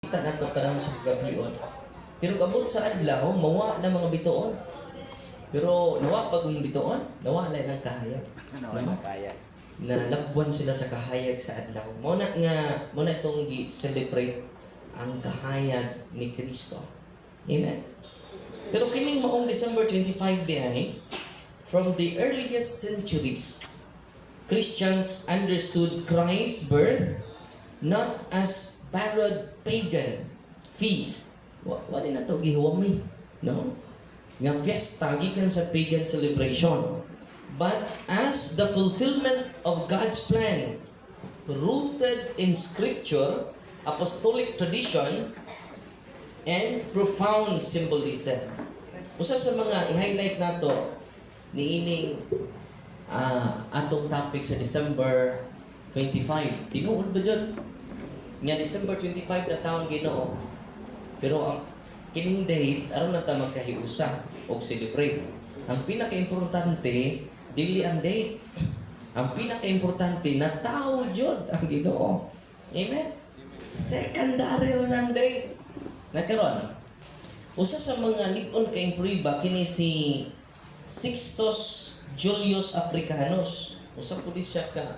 Kita nato panahon sa kagabion. Pero kabot sa adlaw, mawa na mga bituon. Pero nawa pag yung bituon, nawa na ng kahayag. Ano ang kaya? Nalakbuan sila sa kahayag sa adlaw. Muna itong gi-celebrate ang kahayag ni Kristo. Amen. Pero kining maong December 25 diay, from the earliest centuries, Christians understood Christ's birth not as parod pagan feast. Wa din nato gihuwami, no? Nga fiesta gikan sa pagan celebration, but as the fulfillment of God's plan, rooted in scripture, apostolic tradition, and profound symbolism. Usa sa mga i-highlight nato niining atong topic sa December 25. Tinuod ba dyan? Nga December 25 na taong Ginoo. Pero ang kining date, aron na ta magkahiusa o celebrate. Ang pinaka-importante, dili ang date. Ang pinaka-importante, na tao jud ang Ginoo. Amen? Secondary ng date. Nakaroon, usa sa mga lig-on kay impriba kini si Sixtus Julius Africanus. Usa po siya ka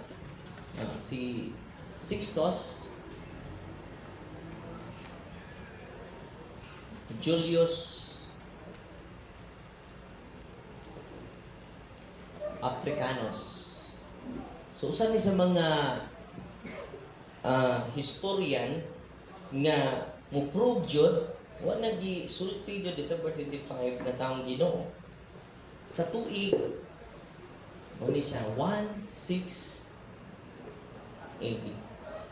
si Sixtus Julius Africanus. So usa ni sa mga historian nga mo-prove jud wa nagi-sulti jud December 25 na taong Ginoo. Sa tuig ni siya 1680.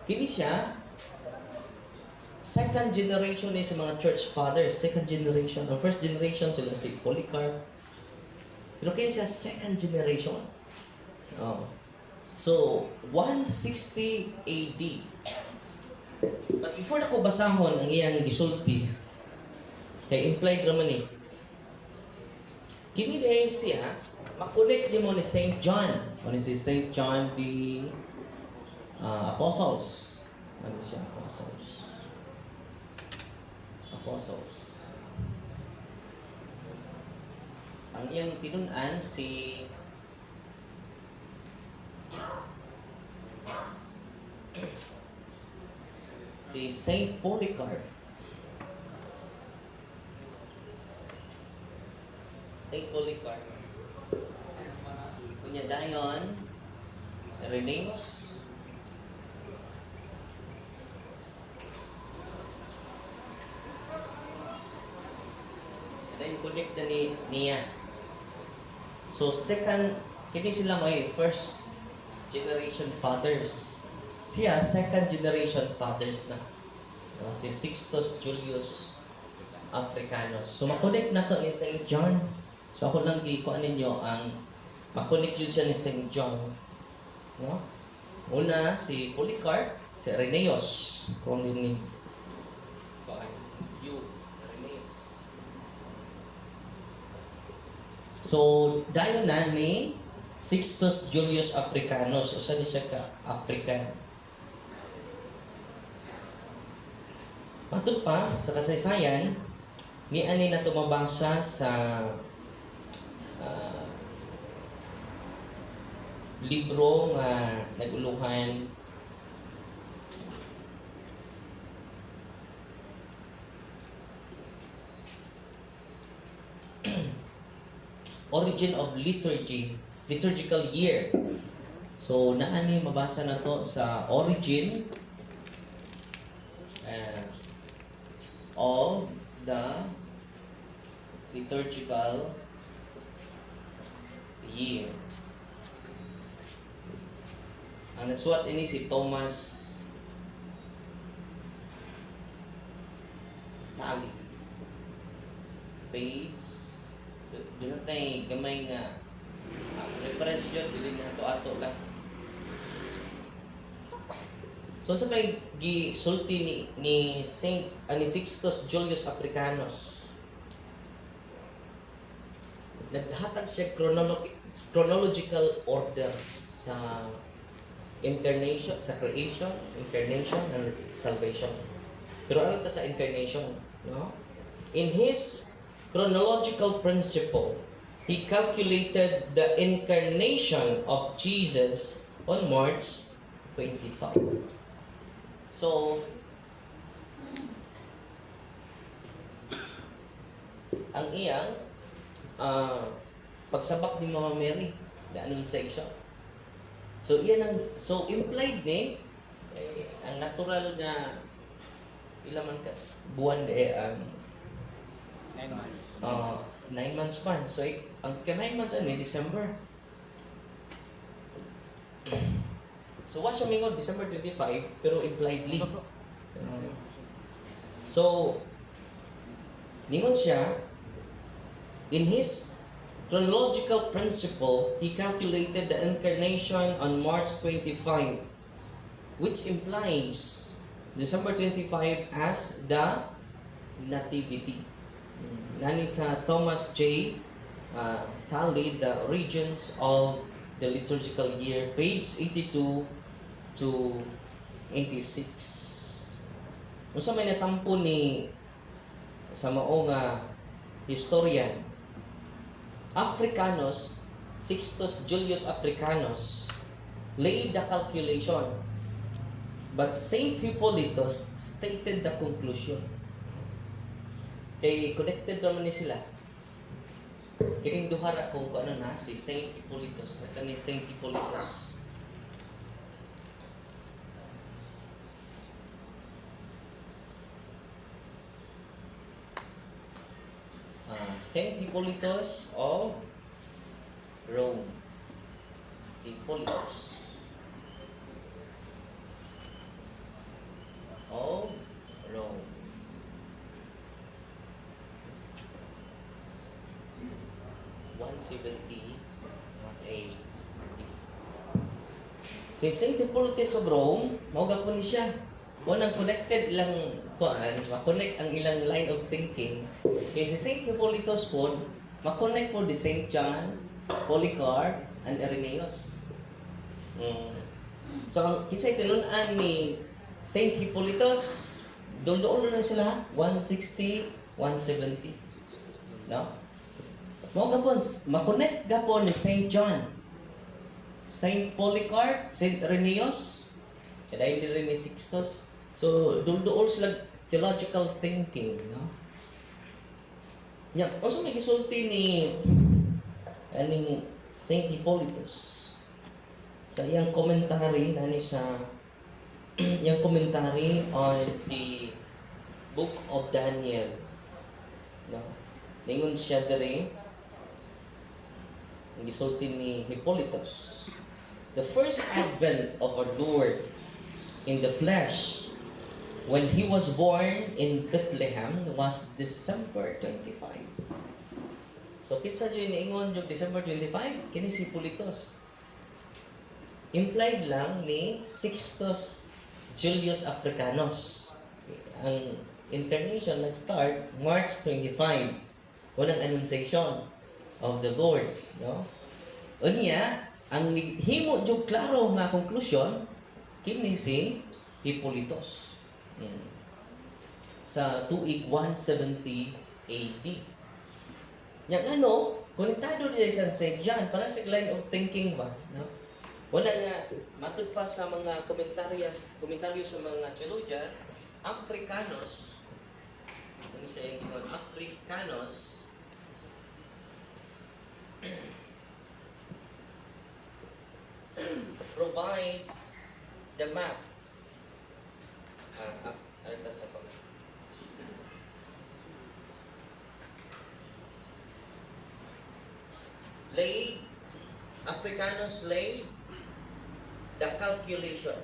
Kini siya second generation ni sa mga church fathers, second generation. Ang first generation sila si Polycarp. Pero kini siya second generation. Oh. So 160 AD. But before na ko basahon ang iyang gisulti, kay implied naman eh. Kini dahil siya, makunik niyo mo ni St. John. O ni si St. John the Apostles. Ano siya? Apostles. Apostles. Ang iyang tinunan si Saint Polycarp. Saint Polycarp. Kunya dayon Irenaeus. Dayon connect na niya. So second, kini sila may first generation fathers. Siya second generation fathers na. Si Sixtus Julius Africanus. So makunik na to ni St. John. So ako lang gikuan ninyo ang makunik yun siya ni St. John. No? Una si Polycarp, si Irenaeus. Kung yun ni Irenaeus. So dayon na ni Sixtus Julius Africanus. O saan siya ka? African. Matod pa sa kasaysayan, ni ani na tumabasa sa libro nga naguluhan Origin of Liturgy, liturgical year. So naani mabasa na to sa Origin of the liturgical year. Ang nagsuwat ini si Thomas Nagi. Page doon tayo gamay nga reference yun, dili na ato lang. So sa may gisulti ni Sixtus Julius Africanus, naghatag siya chronological order sa incarnation, sa creation, incarnation, and salvation. Pero ano ta sa incarnation, no? In his chronological principle, he calculated the incarnation of Jesus on March 25. So, ang iyang pagsabak ni Mama Mary, the Annunciation. So, implied ni, ang natural nga, ilan man ka, buwan de, 9 months. 9 months man. So, ang 9 months ani, December. So, was sumingon December 25, pero impliedly. So, ningon siya, in his chronological principle, he calculated the incarnation on March 25, which implies December 25 as the Nativity. Nani sa Thomas J. Tally, The Regions of the Liturgical Year, page 82 to 86. Unsa may natampo ni sa mao nga historian Africanus, Sixtus Julius Africanus, laid the calculation, but Saint Hippolytus stated the conclusion. Kay connected naman ni sila. Kining duhara kung ano na si Saint Hippolytus, ni Saint Hippolytus. Saint Hippolytus of Rome. Hippolytus of Rome. AD. Si Saint Hippolytus of Rome, mauga po ni siya. Nang connected ilang ma-connect ang ilang line of thinking. Kaya si Saint Hippolytus po, ma-connect po di Saint John, Polycarp, and Irenaeus. So, ang kisay tinunan ni Saint Hippolytus, doon na sila, 160, 170. No? Mga po, ma-connect ka po ni Saint John, Saint Polycarp, Saint Irenaeus, kaya hindi rin ni Sixtus. So, doon sila theological thinking, no? Yan. Also, may kisulti ni Saint Hippolytus sa iyang commentary, sa iyang commentary on the Book of Daniel. No? Ningon siya dere, ang gisulti ni Hippolytus. The first advent of our Lord in the flesh, when He was born in Bethlehem, was December 25. So, kisa dyan niingon yung December 25, kini si Hippolytus. Implied lang ni Sixtus Julius Africanus. Ang incarnation nag-start March 25. Unang Annunciation of the Lord. No? Unya, ang himo yung klaro na conclusion, kini si Hippolytus. Sa tuig 170 AD. Yang konektado din sa St. John, para sa line of thinking ba? No? Wala nga, matod pa sa mga komentaryo sa mga theologian, Africanus, ano siya yung Africanus, provides the map. Africanus laid the calculation.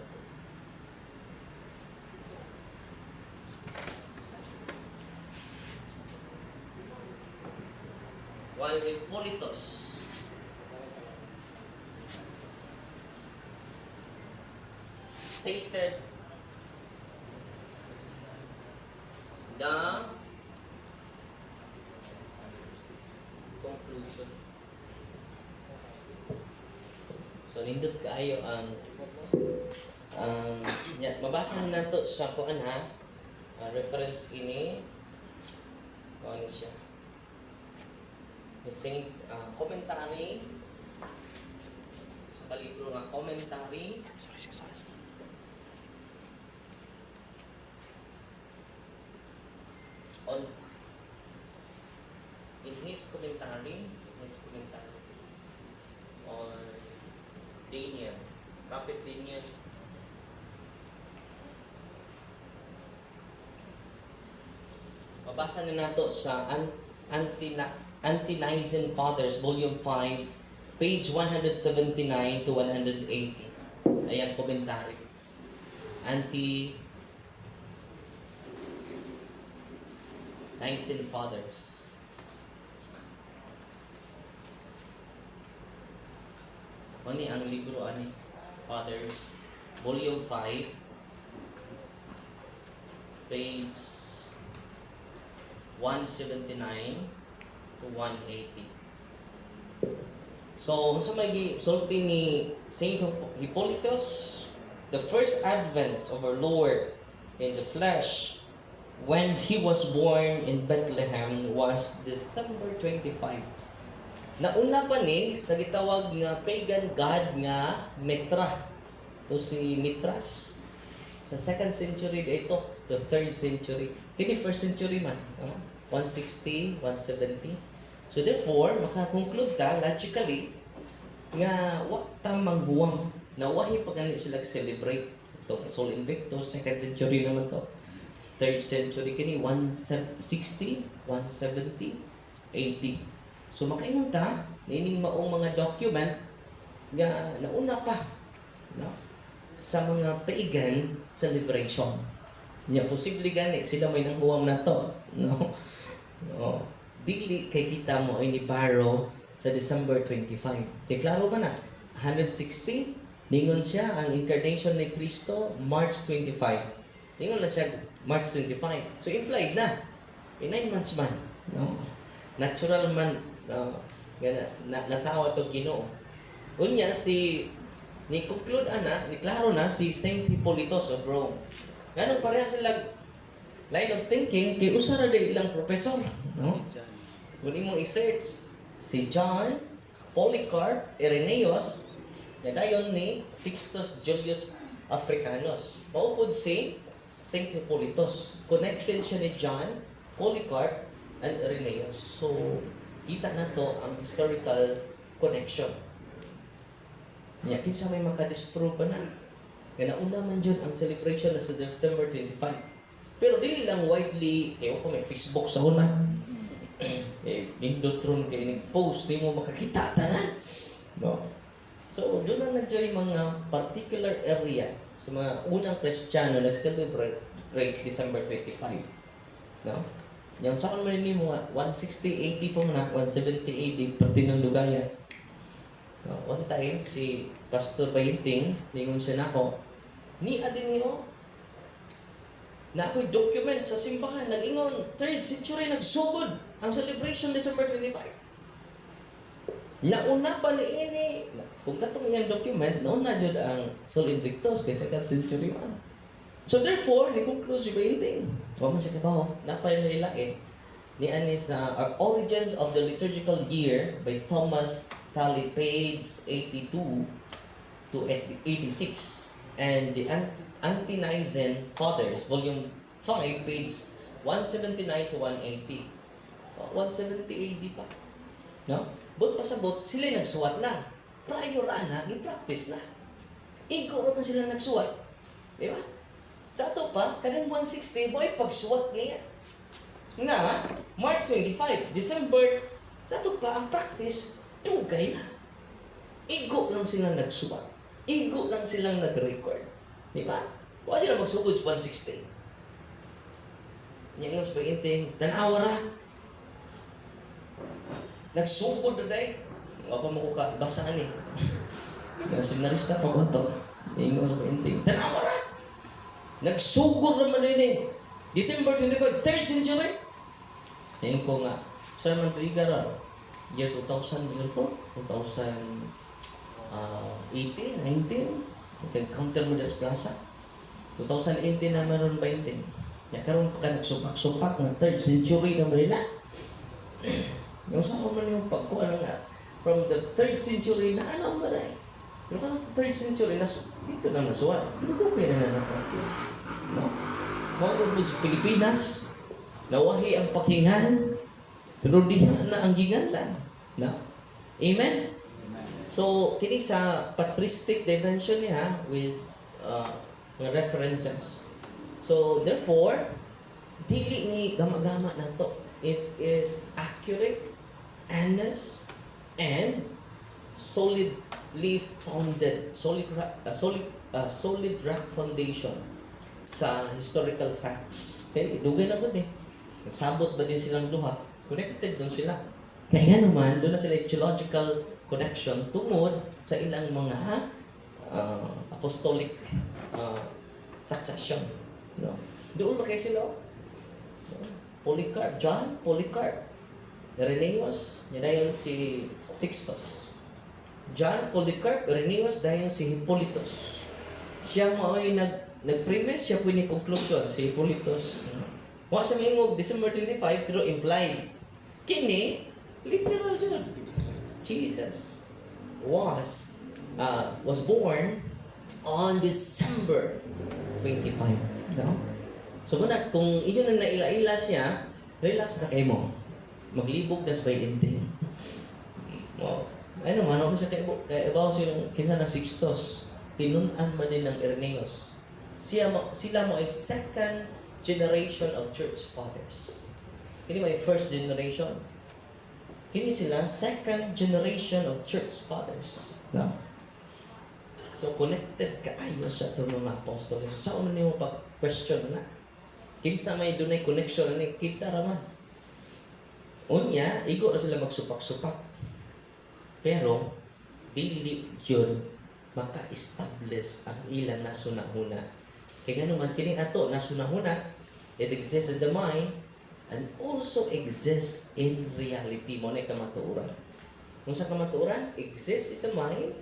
While Hippolytus stated the conclusion. So, nindot kaayo ang mabasa na nato sa kuan ha. reference ini, ano siya? The Saint commentary sa kalibro nga commentary on in his commentary on Daniel, Prophet Daniel. Mabasa na nato sa Ante-Nicene Fathers, Volume 5, page 179 to 180. Ayan, komentary. Ante-Nicene Fathers. Ano ang libro ani? Fathers, Volume 5, page 179 to 180. So, sa may sulti ni Saint Hippolytus, the first advent of our Lord in the flesh, when He was born in Bethlehem, was December 25. Nauna pa ni sa gitawag nga pagan god nga Mitra. Ito si Mitras. Sa 2nd century dito, to 3rd century. Kini 1st century man. 160, 170. So therefore, makakonclude ta logically nga wa tamang buwang na wahi pa gani sila celebrate ito Sol Invictus, 2nd century naman to. 3rd century kini 160, 170 AD. So makaingon ta nining maong mga document nga nauna pa no sa mga pagan celebration. Nya posible gani sila may nanghuwam na to no. No. Dili kay kita mo ay ni Paro sa December 25. Kay klaro ba na? 160 ningon siya ang incarnation ni Kristo March 25. Ningon na siya March 25. So implied na. 9 months man. No. Natural man natawa to Ginoo. Unya si ni conclude ana, ni klaro na si Saint Hippolytus of Rome. Ganun pareha sila line of thinking kay usa ra day ilang professor, no? Kung imong i-search si John, Polycarp, Irenaeus, dayon ni Sixtus Julius Africanus. Maupod si Saint Hippolytus. Connected siya ni John, Polycarp, and Irenaeus. So, kita na to ang historical connection. Nya kinsa may makadisprove pa na. Nga nauna man jud ang celebration na sa December 25. Pero dili lang widely, kaya ko may Facebook sa una. Nindotron kayo nag-post, di mo makakita tanan. No? So, doon na nandiyo yung mga particular area sa mga unang Kristiyano nag-celebrate December 25. No? Yung sa kanman ni mo, 160 AD po na, 170 AD, parte ng Lugaya. No? One time, si Pastor Bahinting, lingon siya na ako, ni adin niyo, na ako'y document sa simbahan, nag-ingon, 3rd century nagsugod ang celebration December 25. Nauna pa ni ini, kung katong iyang document, nauna dyan ang Sol Invictus kay 2nd century man. So therefore, ni-conclude si Bainting. Huwag mo siya kabaho, napalilain. Ni ani sa Origins of the Liturgical Year by Thomas Tully, page 82 to 86. And the Ante-Nicene Fathers, Volume 5, page 179 to 180. 170 AD pa. No? But pasabot, sila nagsuwat lang. Prior na, i-practice na. Igo naman sila nagsuwat. Di ba? Sa ato pa, kanang 160, mo ay pagsuwat niya. Nga, March 25, December, sa ato pa, ang practice, tugay na. Igo lang silang nagsuwat. Igo lang silang nag-record. Di ba? Huwag sila magsugod sa 160. Yan yung sabihin, tanawa ra. Nagsugod na dahi. Huwag pa mo ka, basaan eh. Seminarista pa ko ito. Yan yung sabihin, tanawa ra. Nagsugod naman din eh. December 25, 3rd century. Yan ko nga, saan man ito igara? Year 2000, year to? 2018, 19? Counter mo das plaza. 2018 na meron 20. Ya karon pa ka nagsupak-supak ng 3rd century na Manila. Yung sa man yung pagkuha nga from the 3rd century na ano man ay. Pero kada 3rd century na dito na nasuwa. Dugay na na-practice. No? Mga sa Pilipinas, nawahi ang pakinggan, pero diha na ang ginganlan. No? Amen? So, kini sa patristic dimension niya with mga references. So, therefore, dili ni gama-gama na to. It is accurate, honest, and solidly founded, solid rock foundation sa historical facts. Pero dugay na gud eh. Nagsabot ba din silang duha? Connected dun sila. Kaya nga naman, doon na sila theological connection tungod sa ilang mga apostolic succession. No? Doon ba kayo sila? Polycarp, John Polycarp, Irenaeus, yun si Sixtus. John Polycarp, Irenaeus, dahil si Hippolytus. Siya mo ay nag-premise, siya po ni conclusion, si Hippolytus. Wa sa mingog December 25, pero implied. Kini, literal yun. Jesus was born on December 25. No? So muna, kung inyo na naila-ila siya, relax na kayo mo. Maglibog na sa bayinte. Wow. Ano man, ano siya kayo? Kaya ibaw silang kinsa na Sixtus. Tinunan man din ng Irenaeus. Sila mo ay second generation of church fathers. Kini may first generation. Kini sila second generation of church fathers. No? So connected kaayo sa itong mga apostles. So, sa una niyo pag-question na? Kinsa may dunay connection ni kita raman. Unya, igo na sila magsupak-supak. Pero dili yun maka-establish ang ilang nasunahuna. Kaya naman kini ato nasunahuna, it exists in the mind and also exists in reality. Mo na kamatuoran. Kung sa kamatuoran, exists in the mind,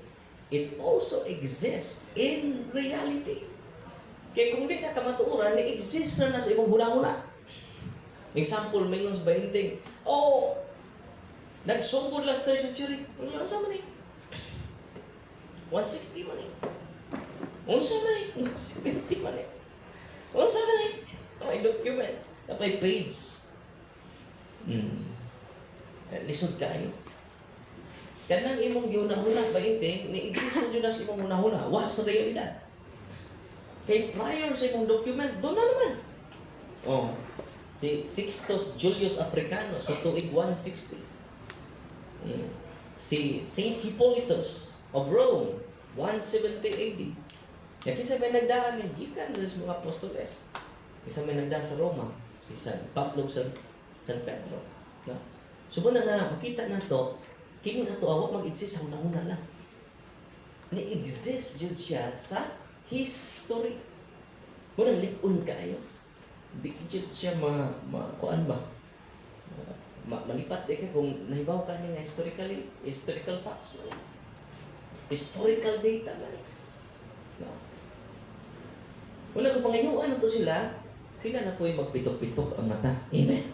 it also exists in reality. Kaya kung di na kamatuoran, exist na sa ibang huna-huna. Example, may sa 20, nagsugod last 3rd century. Ano sa man eh? 160 man eh. Unsa man eh? 170 man eh. Unsa man eh? May document. May page. Lisod kayo. Kanang imong giuna-huna 20, ni-exist na sa imong huna-huna. Wa sa realidad. Kay prior sa imong document, doon na naman. Si Sixtus Julius Africanus sa tuig 160. Si Saint Hippolytus of Rome, 170 AD. Kisa may nagdaan ni gikan rin sa mga apostoles. Kisa may nagdaan sa Roma, si San Pablo, San Pedro. No? So muna nga, makita na to, kini ato awak mag-exist sa una-una lang. Ni-exist jud siya sa history. Muna likun kayo. Di jud siya kuan ba? Malipat di ka kung nahibaw ka nga historical facts man. Historical data man. No. Wala kung pangayuan na to sila na po yung magpitok-pitok ang mata. Amen.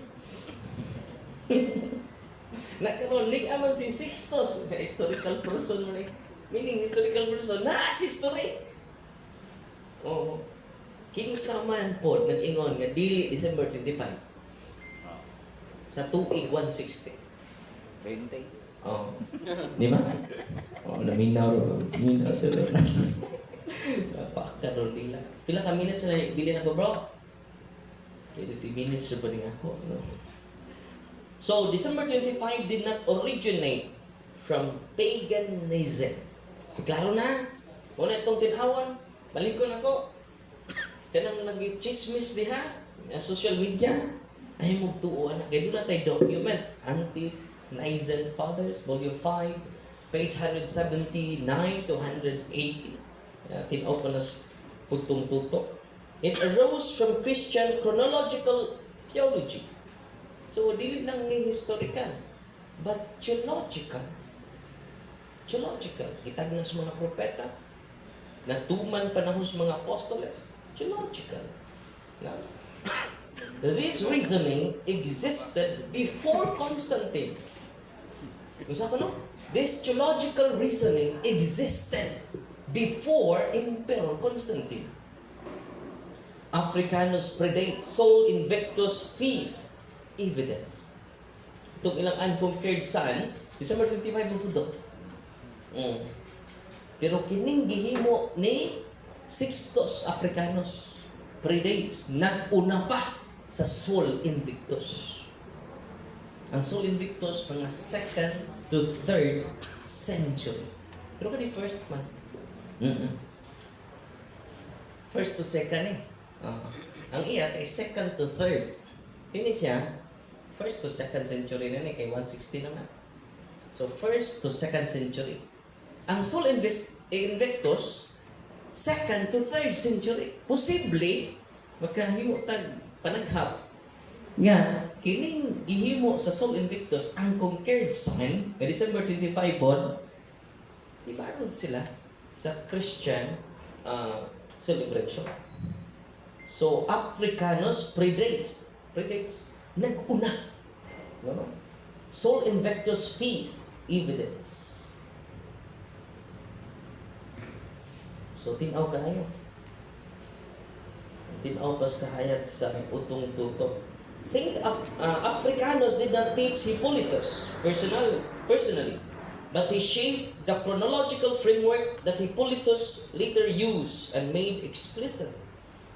Nagkaroon, aman si Sixtus, historical person mo na. Meaning, historical person, si history. King Salman po, nag-ingon nga, dili December 25. Sa tuig 160. 20. Di ba? Naminaw sila. Napakaroon nila. Pila ka minutes na bilhin ako, bro? 50 minutes na pa rin ako. No? So, December 25 did not originate from paganism. Klaro na. Muna itong tinawan. Balikon ako. Kanang nag-chismis diha. Social media. Ay mo tuon. Kaya doon na tayo document. Anti-Nicene Fathers, Volume 5, page 179 to 180. Tinaw ko na putong tutok. It arose from Christian chronological theology. So, dili lang ni historical, but theological. Theological. Itag na sa mga propeta, natuman panahon sa mga apostoles. Theological. This reasoning existed before Constantine. Usa ko no? This theological reasoning existed before Emperor Constantine. Africanus predate, Sol Invictus fees, evidence. Itong ilang unconquered saan, December 25 mo po Pero kining gihimo ni Sixtus Africanus predates, nag-una pa sa Sol Invictus. Ang Sol Invictus, mga 2nd to 3rd century. Pero kani first man. First to 2nd eh. Ang iya kay 2nd to 3rd. Hindi siya, 1st to 2nd century na kay 160 naman. So 1st to 2nd century. Ang Sol Invictus, 2nd to 3rd century. Posible, magkahimo tag panaghap nga kining gihimo sa Sol Invictus ang conquered sign na December 25 pod ibaron sila sa Christian celebration. So Africanus predates nag-una. No? Sol Invictus feast evidence. So tinaw kaayo. Tinaw pas kahayag sa utong tutok. Saint Africanus did not teach Hippolytus personally, but he shaped the chronological framework that Hippolytus later used and made explicit,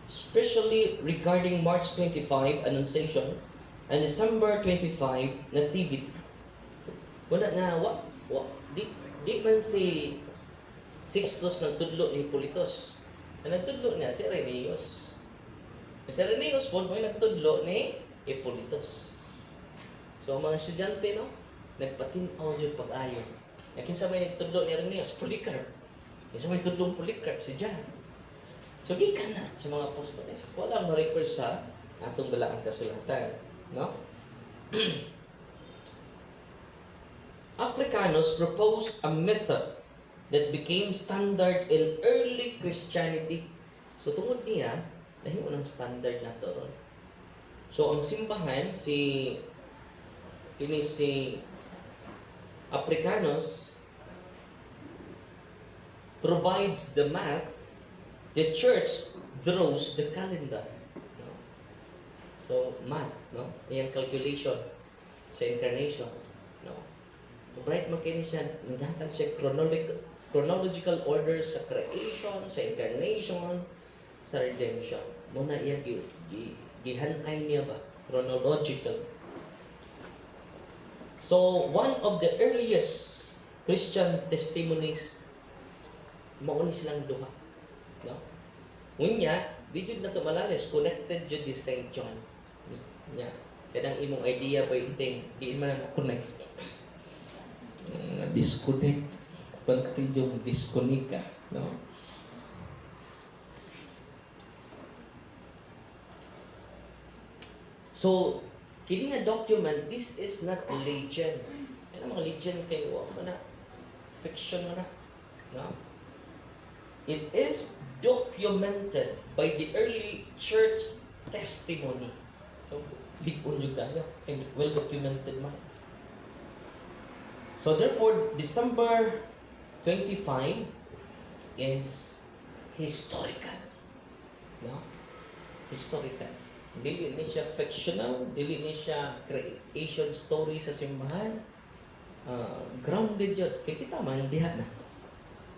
especially regarding March 25, Annunciation, and December 25, Nativity. Wala na, di man si Sixtus nagtudlo ni Hippolytus. Ang nagtudlo niya si Irenaeus. Si Irenaeus po may nagtudlo ni Hippolytus. So, ang mga estudyante, no? Nagpatinaw yung pag-ayo. Kinsa may nagtudlo ni Irenaeus? Polycarp. Kinsa may tudlong Polycarp? Si John. So, di ka na sa mga apostoles. Walang ma-refer sa atong balaang kasulatan. No? Africanus proposed a method that became standard in early Christianity. So, tungod niya, dahil unang standard na to ron. So, ang simbahan, si Africanus provides the math, the church draws the calendar. No? So, math, no? Yung calculation sa incarnation. No? Right mo kini siya, naghatag siya chronological order sa creation, sa incarnation, sa redemption. Muna iya gihanay niya ba? Chronological. So, one of the earliest Christian testimonies, mauni silang duha. No? Ngunya, di jud na to malalis, connected jud di St. John. Nya, kadang imong idea pa yung thing, diin man na connect. Disconnect. Pati yung disconnect ka. No? So, kini nga document, this is not legend. Ano mga legend kayo? Ano na? Fiction na. No? It is documented by the early church testimony. So, big-un yung kayo. And well-documented man. So, therefore, December 25 is historical. No? Historical. Dili ni siya fictional, dili ni siya creation story sa simbahan. Grounded yun. Kaya kita man, diha na.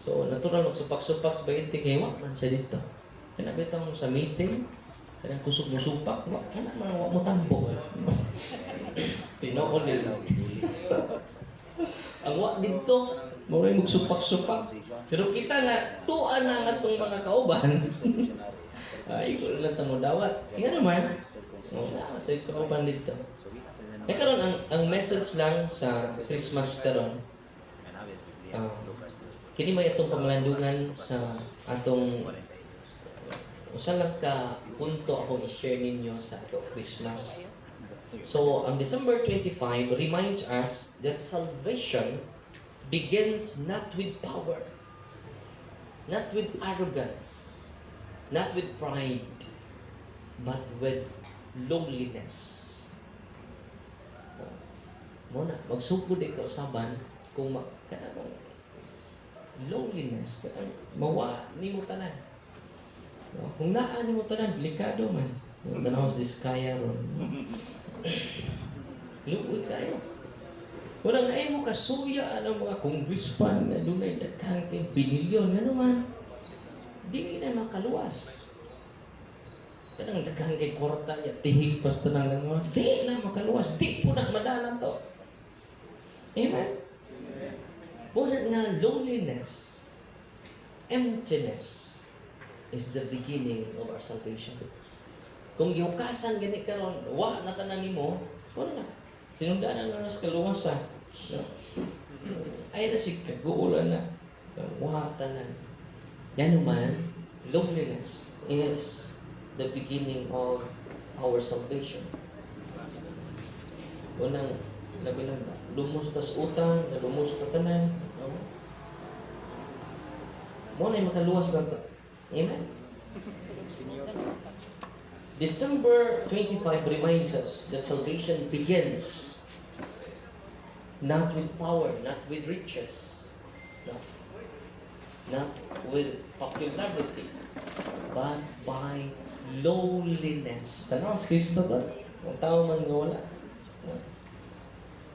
So, natural magsupak-supak sa bayante kaya wak man siya dito. Kaya nabitang sa meeting, kaya kusog-musupak, wak man wak mo tambo. Tinoon nila. Ang wak dito, maray magsupak-supak. Pero kita nga, tuan na nga itong mga kauban. Ay, ko lang tamo dawat. Nga naman. So, dawat tayo sa kauban dito. Karon ang message lang sa Christmas karon. Kini may atong pamalandungan sa atong usa lang ka punto akong i-share ninyo sa ato Christmas. So, ang December 25 reminds us that salvation begins not with power, not with arrogance, not with pride, but with lowliness. Muna, magsugod ikaw usaban kung kanang lowliness, kanang mawa ni mo tanan. No? Kung naa ni mo tanan, delikado man. Yung tanawas diskaya ron. No? Luoy kayo. Walang ay mo kasuya ang mga congressman na dunay daghan kay binilyon nga naman. Di na makaluwas. Kanang daghan kay kwarta ya tihig pas tanang ng mga di na makaluwas. Di po na madalan to. Amen? Muna nga loneliness, emptiness is the beginning of our salvation. Kung gihukasan gani karon, wa na tanan nimo, wala na. Sinundanan na sa kaluwasan. No? Ay na si kaguulan na. Wa tanan. Yan naman, loneliness is the beginning of our salvation. Unang labi lang na. Lumustas utang, lumustas tanan. No? Mo na makaluwas na to. Amen? December 25 reminds us that salvation begins not with power, not with riches, no, not with popularity, but by lowliness. Tanaw sa Kristo to. Ang tao man nga wala. No?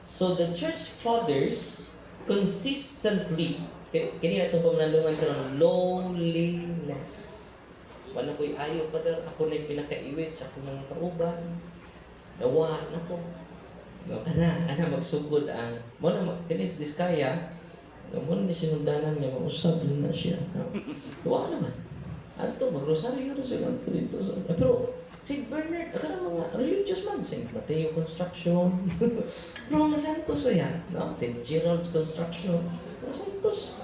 So the church fathers consistently, kini itong pamanalungan ka ng lowliness. Wala ko'y ayaw, Father, ako na'y pinakaiwit sa akong mga kauban. Nawa na ko. No, ana magsugod ang, mo na, kinis diskaya, mo na sinundanan niya, mausap na siya. No? Nawa naman. Anto, magrosaryo na siya. Pero, St. Bernard, akala mga religious man, St. Mateo Construction, pero mga santos ba yan? No? St. Gerald's Construction, mga santos.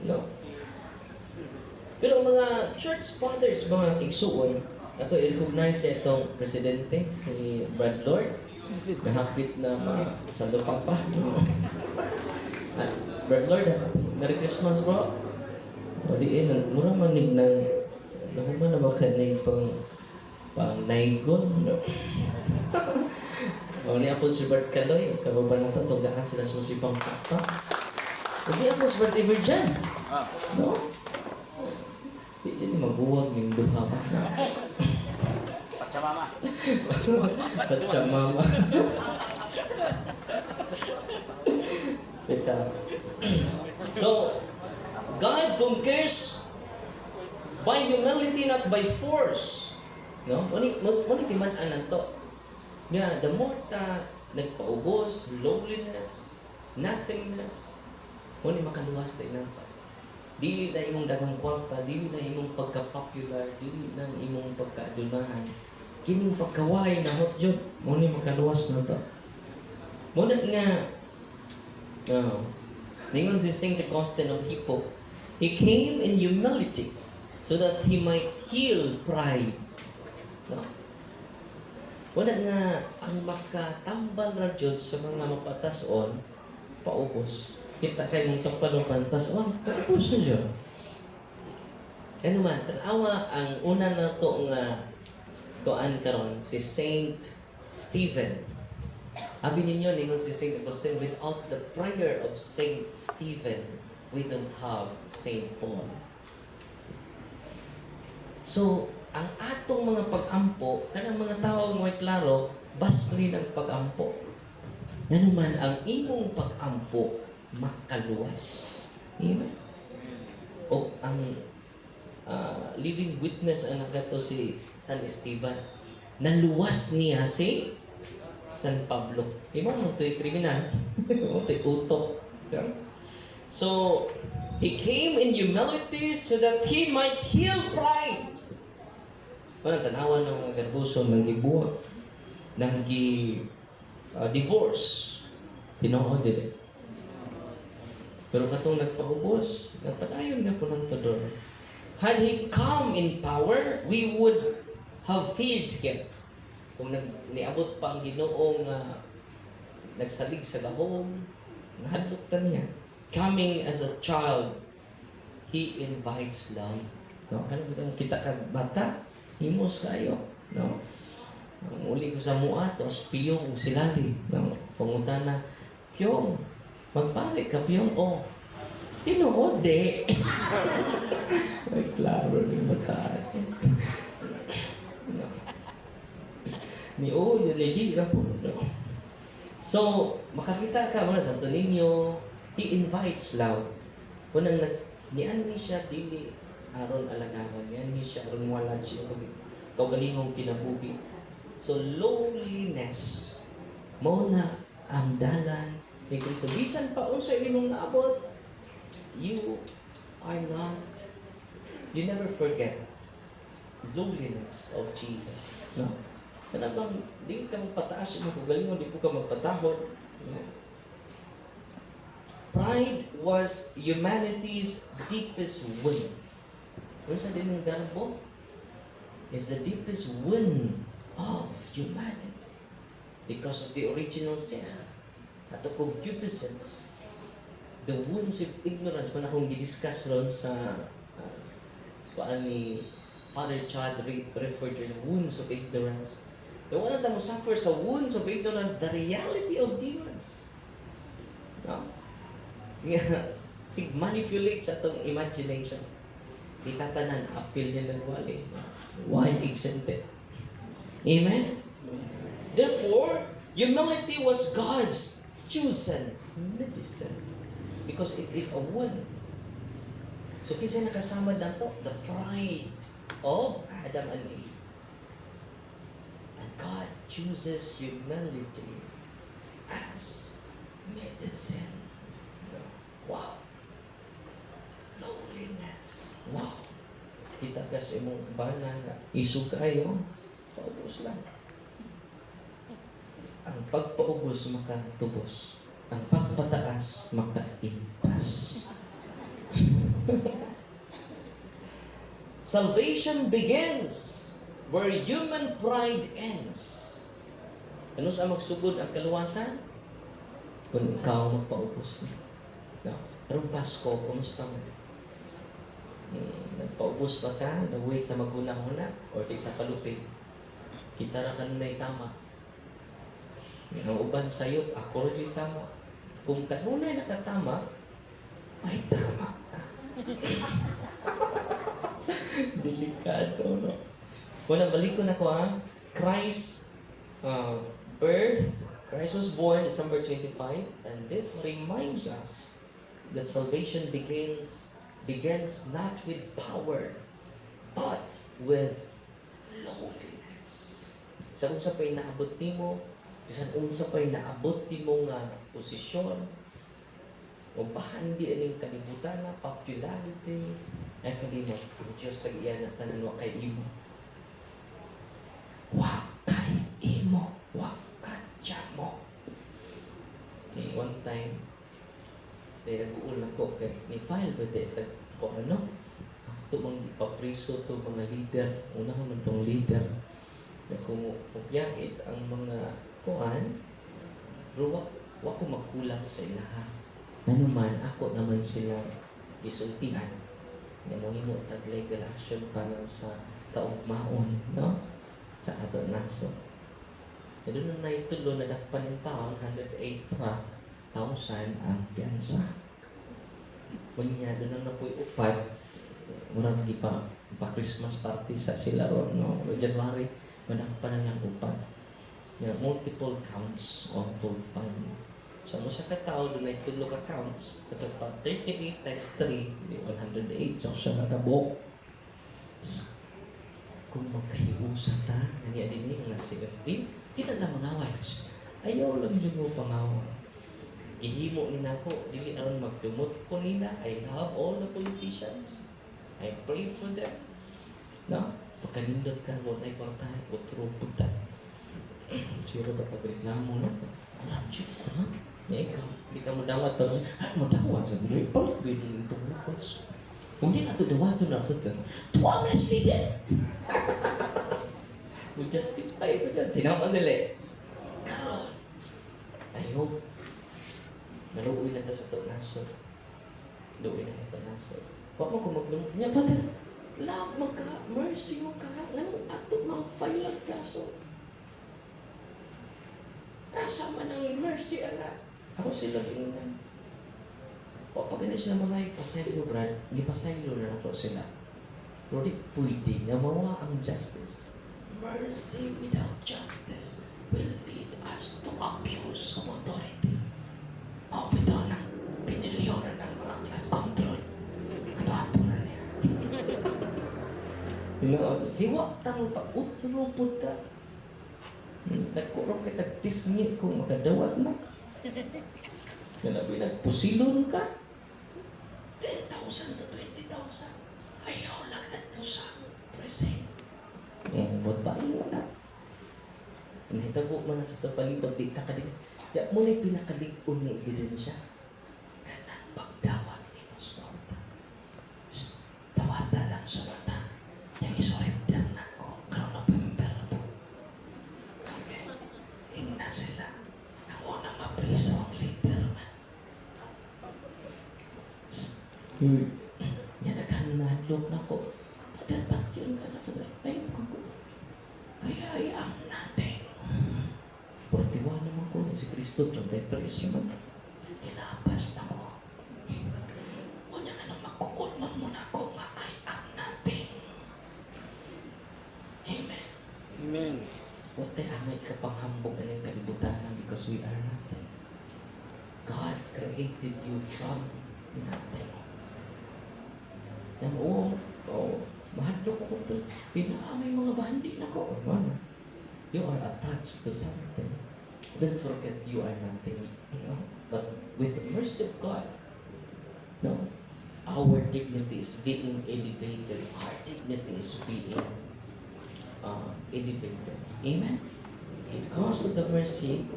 No? Pero mga church fathers, mga igsuon, ito i-recognize sa itong presidente, si Brad Lord, nahapit na sa lupang pa. Brad Lord, Merry Christmas bro. O diin, mura manig ng, nakuman na baka na yung pang naigon. No? O ni ako si Bert Caloy, kababa na ito, tugaan sila susipang papa. O di ako si Bert Iberjan. No? Jadi mabuwag ng duha pa. Pachamama. Pachamama. Beta. So, God conquers by humility, not by force. No? Muni timan-an to. Nga, the more ta nagpaubos, loneliness, nothingness, muni makaluwas ta inang pa. Dili na imong daghang kwarta, dili na imong pagka-popular, dili na imong pagka-adunahan. Kining pagkaway na hot jud, mo ni makaluwas na to. Mo na nga, ningon si St. Augustine of Hippo, he came in humility so that he might heal pride. No? Mo na nga, ang makatambal ra jud sa mga mapatason, paubos. Kita kayo mong tapalupan, tas tapos na siya. Ano man, tanawa ang una na to nga kuan karon si Saint Stephen. Abi ninyo ningon si Saint Augustine, without the prayer of Saint Stephen, we don't have Saint Paul. So, ang atong mga pag-ampo, kanang mga tao nga klaro, basli ng pag-ampo. Ano man, ang imong pag-ampo, makaluwas. Amen. O ang living witness ang nagato si San Esteban. Naluwas niya si San Pablo. Imo mo to'y kriminal. Mo to'y utok. So, he came in humility so that he might heal pride. Parang tanawan ng mga garbuso, nang gibuwag, nang divorce. Tinood din. Pero katong nagpaubos, nagpadayon nga po ng tudor. Had he come in power, we would have feared him. Kung niabot pa ang Ginoo nga nagsalig sa gahom, nahadlok ta niya. Coming as a child, he invites love. No? Ano kita kag bata, himos kayo. No? Ang uli ko sa mua, tapos piyong silali. No? Pangutana, piyong, magpare ka piyong, o. Tinuod, de. Ay, klaro ni mataan. No? Ni o, yun, hindi na po. No? So, makakita ka mo na Santo Niño, he invites loud. Unang niyan ni siya dili aron alagawan, niyan ni siya aron wala siya kaugalingong kinabuhi. So lowliness mao na ang dalan ni Kristo. Bisan pa unsa imong naabot, you are not, you never forget lowliness of Jesus. No? Kana bang di ka magpataas mo kaugalingon, di po ka magpatahod. No? Pride was humanity's deepest wound. Ano sa din ng garbo? Is the deepest wound of humanity. Because of the original sin. Ato concupiscence. The wounds of ignorance. Kung akong i-discuss ron sa paan ni Father Chad referred to the wounds of ignorance. Yung wala tayo suffer sa wounds of ignorance, the reality of demons. No? Nga, manipulate sa itong imagination. Itatanan, appeal niya ng wali. Why exempted? Amen? Therefore, humility was God's chosen medicine. Because it is a wound. So, kinsa nakasama na to? The pride of Adam and Eve. And God chooses humility as medicine. Wow. Loneliness. Wow. Kita ka sa imong bana nga isu kayo, paubos lang. Ang pagpaubos makatubos. Ang pagpataas makaimpas. Salvation begins where human pride ends. Ano sa magsugod ang kaluwasan? Kung ikaw magpaubos na. No. Karong Pasko, kumusta mo? Nagpaubos ba ka? Nag-wait na maghuna-huna? Or di ka palupig? Kita ra kanunay tama. Ang uban sa'yo, ako rin yung tama. Kung kanunay nakatama, may tama ka. Delikado, no? Wala, balik ko na ko, ha? Christ, birth, Christ was born December 25, and this reminds us that salvation begins not with power, but with lowliness. Sa unsa pa'y naabot nimo, bisan unsa pa'y naabot nimo nga posisyon, o bahandi aning kalibutan na popularity, ay kalimot, ang Diyos tag-iyan na tanan wa kay imo. Wa kay imo, wa kadya mo. One time, dahil nag-uul ako kay ni-file ba dito ko ano? Ito bang ipapriso ito mga leader. Una ko naman itong leader. Na kumupyakit ang mga kuan, pero wa ko magkulang sa ilaha. Ano man, ako naman sila gisultian. Na mo himo tag legal action para sa kaugmaon, no? Sa ato naso. E doon na itulo na dakpan ng taon, 108,000 ang piyansa. Kunya, doon na po'y upad. Murang di pa Christmas party sa sila ron, no? January, madakpan na niyang upad. Multiple counts of full fine. So, mo sa katao, doon na itulo ka counts. Ito pa, 38 times 3, 108. So, siya nakabok. Kung magkahiusa ta, naniya din yung mga CFD, kita na mangaway. Ayaw lang yun mo pangawa. Ihimo ni nako, dili aron magdumot ko nila. I love all the politicians. I pray for them. No? Pagkanindot ka, wala na iportay, utro puta. Sira ba pagreklamo, no? Kurang chuk, kurang. Ya ikaw, di ka madawat pa kasi, ay madawat sa dili, palit ba yung itong lukos? Kung di na ito dawato na footer, tuwa mo na leader! Justify ko dyan, tinawan nila. Karon, ayaw, naluoy na ta sa ito naso. Luoy na ito naso. Huwag mo kung maglumot niya, Father, love mo ka, mercy mo ka, nganong ato mga file ang kaso. Asa man ang mercy ana. Ako sila tingnan. O pag sila mga ipasaylo, Brad, ipasaylo na ako sila. Pero di pwede na mawa ang justice. Mercy without justice will lead us to abuse of authority. Maupo ng pinilyonan ng mga flood control. Ato-ato na niya. Hiwa tang pa-utro-put ka. Nagkurong kita tisngit kung makadawat mo. Nalabi nagpusilon ka. 10,000 to 20,000. Ayaw lang na ito sa present. Ba't ba mo na? Nahitago mo na sa tapalibag, di ka din. Ya, muna pinakalig-on na ebidensya. Ganang pagdawat ni Mostorta. Tawata lang sunod na. Yung isoripdan na ko. Crown of Emperor. Okay. Hingna sila. Ang unang mapriso ang leader man. Yan naghanalog na ko. Patatat yun ka na. Ay, kaya ayam natin. 41 naman ko si Kristo, 33 naman. Nilabas na ko. O niya nga nang magkukulman mo na ko nga ayam natin. Amen. Amen. Huwag tayo angay ka panghambog ng kalibutan because we are nothing. God created you from nothing. Mahadlok ko ito. May mga bandi na ko. You are attached to something. Don't forget you are nothing. But with the mercy of God, our dignity is being elevated. Our dignity is being elevated. Amen? Because of the mercy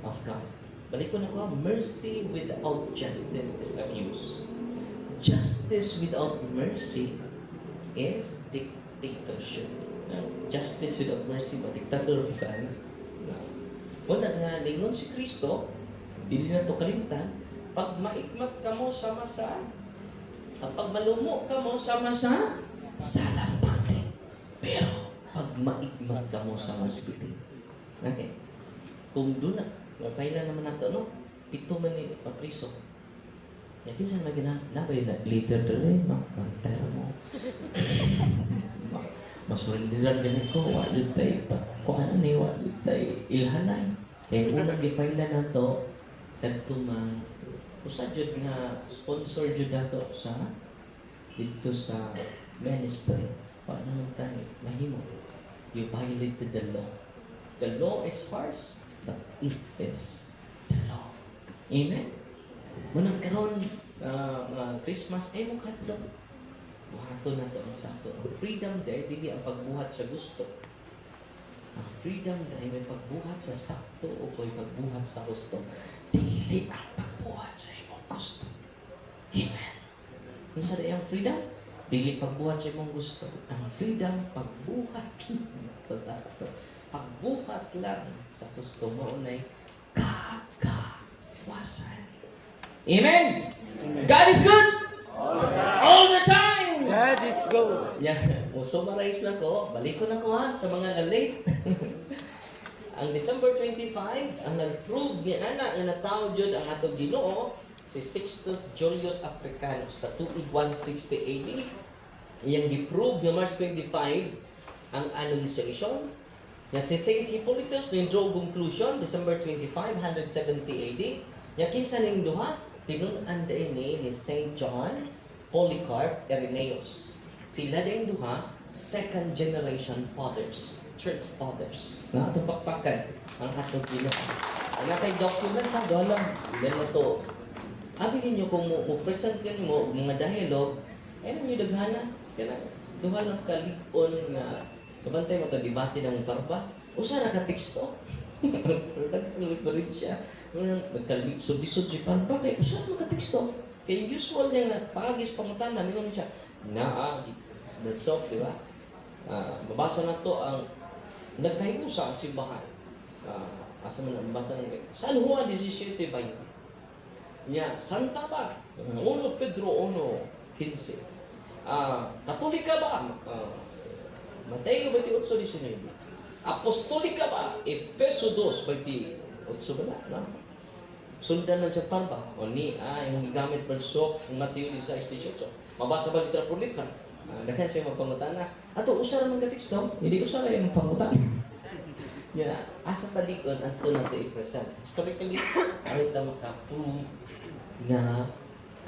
of God. Balik ko na ko, mercy without justice is abuse. Justice without mercy is dictatorship. Justice without mercy, ba dictator ka na? Wala nga, lingon si Kristo, hindi na ito kalimtan, pag maikmat ka mo sama sa, pag malumo ka mo sama sa salampante. Pero, pag maikmat ka mo sama sa bitin. Okay? Kung doon na, kailan naman nato, no? Pito man ni Papriso. Yakin sa magina, nabay na later rin, mantara mo. Masurindiran ganit ko, wadud tayo pa. Kung ano na wadud tayo, ilhanay. Kaya unang gifailan na to, kadtumang, usa jud nga sponsor jud dato sa dito sa ministry. Paano man tayo, mahimo. You violated the law. The law is harsh, but it is the law. Amen? Munang karon Christmas ay mo kadlok. Buhaton na to ang sakto. Ang freedom day dili ang pagbuhat sa gusto. Ang freedom day may pagbuhat sa sakto o may pagbuhat sa gusto. Dili ang pagbuhat sa imong gusto. Amen. Kung sa ang freedom, dili pagbuhat sa imong gusto. Ang freedom pagbuhat sa sakto. Pagbuhat lang sa gusto mo unay kakawasan. Amen. Amen. God is good. All the time. God is good. Yeah, summarize na ko. Balik ko na ko ha sa mga na-late. Ang December 25, ang nag-prove ni Ana nga natao jud ang atong Ginoo si Sixtus Julius Africanus sa tuig 160 AD. Iyang gi-prove nga March 25 ang Annunciation. Nga si Saint Hippolytus ning draw conclusion December 25, 170 AD. Nga kinsa ning duha tinun-an ni Saint John Polycarp Irenaeus. Sila din duha second generation fathers, church fathers. Na ato pakpakan ang atong Ginoo. Ang natay document na dolam ilan na to. Abi ninyo kung mo present kanimo mga dialogue, ay ninyo daghana kana duha lang kalig-on nga kabantay mo ta debate ng parpa. Usa ra ka teksto. Nagkalit siya. Nagkalisod-lisod si Parpa kay usa ra ka teksto. Kay usual niya nga pagis pangutana ningon siya. That's all, di ba? Mabasa na to ang nagkayusa ang simbahan. Asa man nabasa ng San Juan 17:20. Nya Santa ba? 1 Pedro 1:15. Katolika ba? Mateo 28:19. Apostolika ba? Efeso 2:28 ba na? Sundan na siya pa ba? O ni, yung gigamit verso, yung Mateo 16:18. Mabasa ba litra por litra? Dahan siya magpangutana. Ato, usara man ka teksto, hindi usara yung pangutana. Yan, asa talikon at ito natin i-present. Historically, arita makaprove na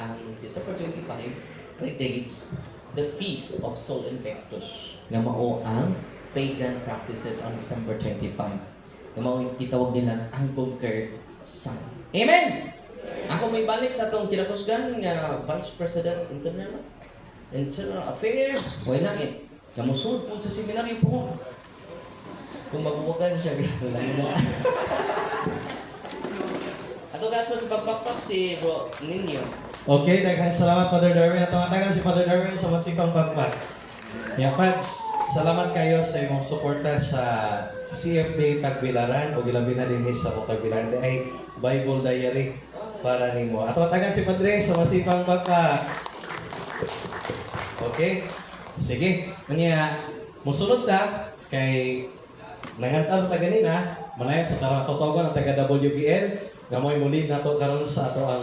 ang December 25 predates the feast of Sol Invictus na mao ang pagan practices on December 25. Na mao yung itawag nila ang conquered sun. Amen! Ako may balik sa itong kinakusgan nga Vice President Internal Affairs. Wala langit. Kamusunod po sa seminaryo po. Kung magbubukan siya, wala na. Ato kaso sa pagpakpak si Bro Ninyo. Okay, daghang salamat Father Darwin. At tumatagan si Father Darwin sa masipang pagpag. Yeah, Pads, salamat kayo sa imong suporta sa CFB Tagbilaran o gilabi na din sa Tagbilaran. Ay Bible Diary para nimo. At tumatagan si Padre sa masipang pagpag. Okay? Sige. Kanya, musunod ta kay nangantaw ta ganina, manayag sa karatotogon ang taga WBL, nga mo'y muli nato karon sa ato ang